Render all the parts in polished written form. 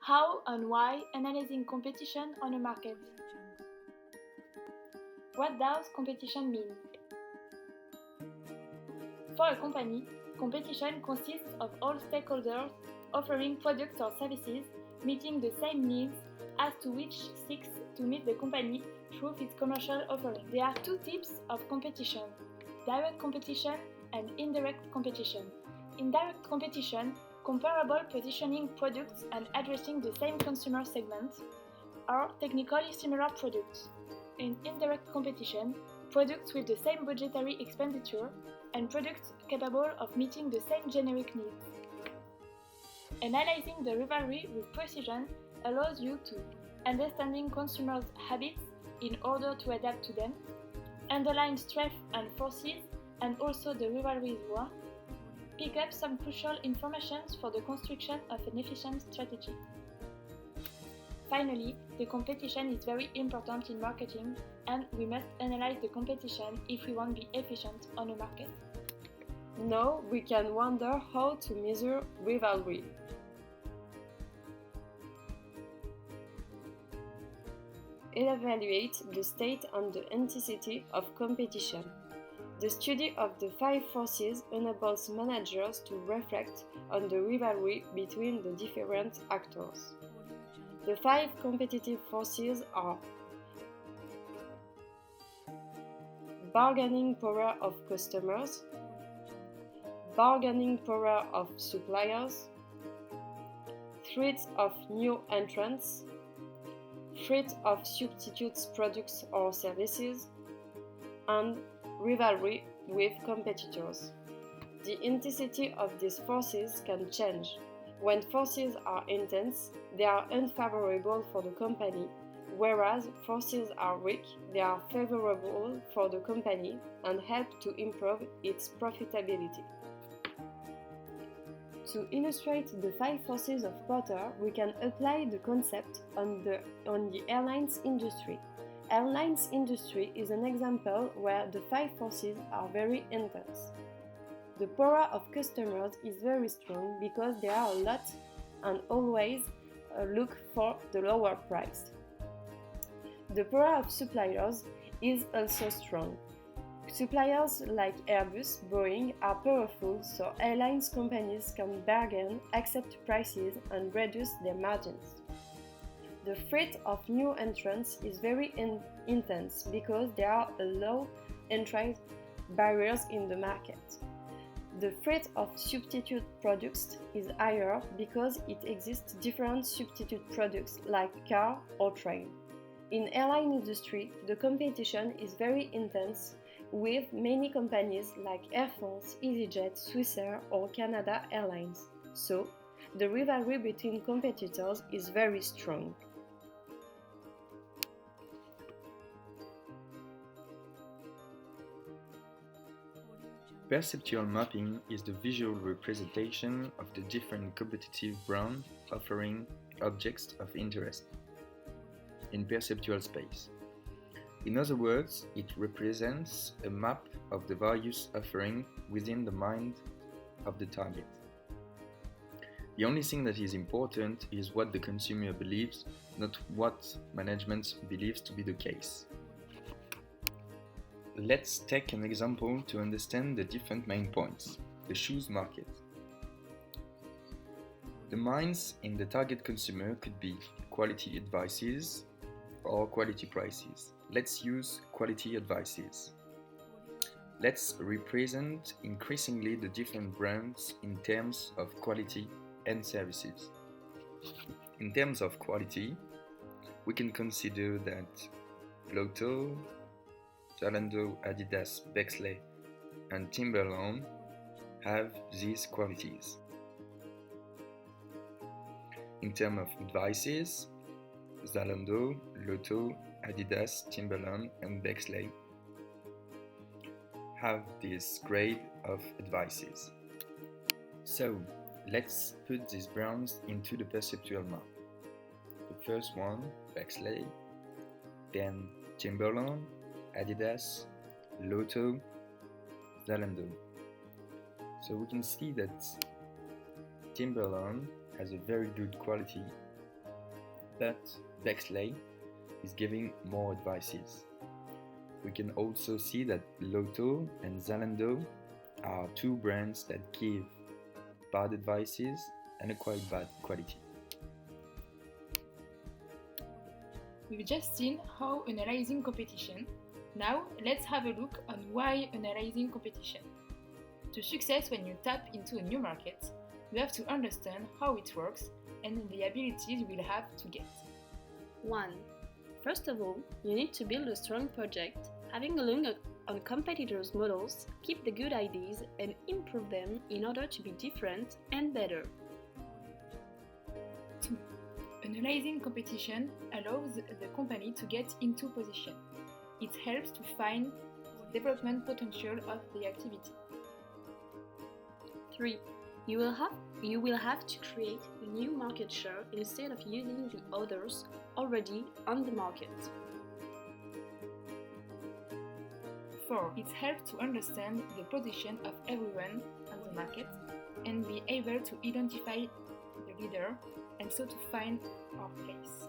How and why analyzing competition on a market? What does competition mean? For a company, competition consists of all stakeholders offering products or services meeting the same needs as to which seeks to meet the company through its commercial offering. There are two types of competition: direct competition and indirect competition. In direct competition, comparable positioning products and addressing the same consumer segment are technically similar products. In indirect competition, products with the same budgetary expenditure and products capable of meeting the same generic needs. Analyzing the rivalry with precision allows you to understanding consumers' habits in order to adapt to them, underline strengths and forces and also the rivalry's war, pick up some crucial information for the construction of an efficient strategy. Finally, the competition is very important in marketing and we must analyze the competition if we want to be efficient on a market. Now we can wonder how to measure rivalry. Evaluate the state and the intensity of competition. The study of the 5 forces enables managers to reflect on the rivalry between the different actors. The 5 competitive forces are bargaining power of customers, bargaining power of suppliers, threat of new entrants, threat of substitute products or services, and rivalry with competitors. The intensity of these forces can change. When forces are intense, they are unfavorable for the company, whereas forces are weak, they are favorable for the company and help to improve its profitability. To illustrate the 5 forces of Porter, we can apply the concept on the airlines industry. Airlines industry is an example where the 5 forces are very intense. The power of customers is very strong because there are a lot and always look for the lower price. The power of suppliers is also strong. Suppliers like Airbus, Boeing are powerful, so airlines companies can bargain, accept prices and reduce their margins. The threat of new entrants is very intense because there are low entry barriers in the market. The threat of substitute products is higher because it exists different substitute products like car or train. In airline industry, the competition is very intense with many companies like Air France, EasyJet, Swissair or Canada Airlines. So, the rivalry between competitors is very strong. Perceptual mapping is the visual representation of the different competitive brand offering objects of interest in perceptual space. In other words, it represents a map of the various offerings within the mind of the target. The only thing that is important is what the consumer believes, not what management believes to be the case. Let's take an example to understand the different main points. The shoes market. The minds in the target consumer could be quality advices or quality prices. Let's use quality advices. Let's represent increasingly the different brands in terms of quality and services. In terms of quality, we can consider that Lotto, Zalando, Adidas, Bexley, and Timberland have these qualities. In terms of advices, Zalando, Lotto, Adidas, Timberland, and Bexley have this grade of advices. So, let's put these brands into the perceptual map. The first one, Bexley, then Timberland, Adidas, Lotto, Zalando. So we can see that Timberland has a very good quality but Bexley is giving more advices. We can also see that Lotto and Zalando are two brands that give bad advices and a quite bad quality. We've just seen how analyzing competition. Now, let's have a look on why analyzing competition. To success when you tap into a new market, you have to understand how it works and the abilities you will have to get. 1. First of all, you need to build a strong project, having a look on competitors' models, keep the good ideas and improve them in order to be different and better. 2. Analyzing competition allows the company to get into position. It helps to find the development potential of the activity. 3. You will have to create a new market share instead of using the others already on the market. 4. It helps to understand the position of everyone on the market and be able to identify the leader and so to find our place.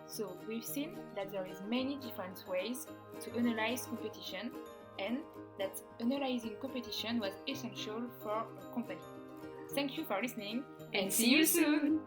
So we've seen that there is many different ways to analyze competition and that analyzing competition was essential for a company. Thank you for listening and see you soon!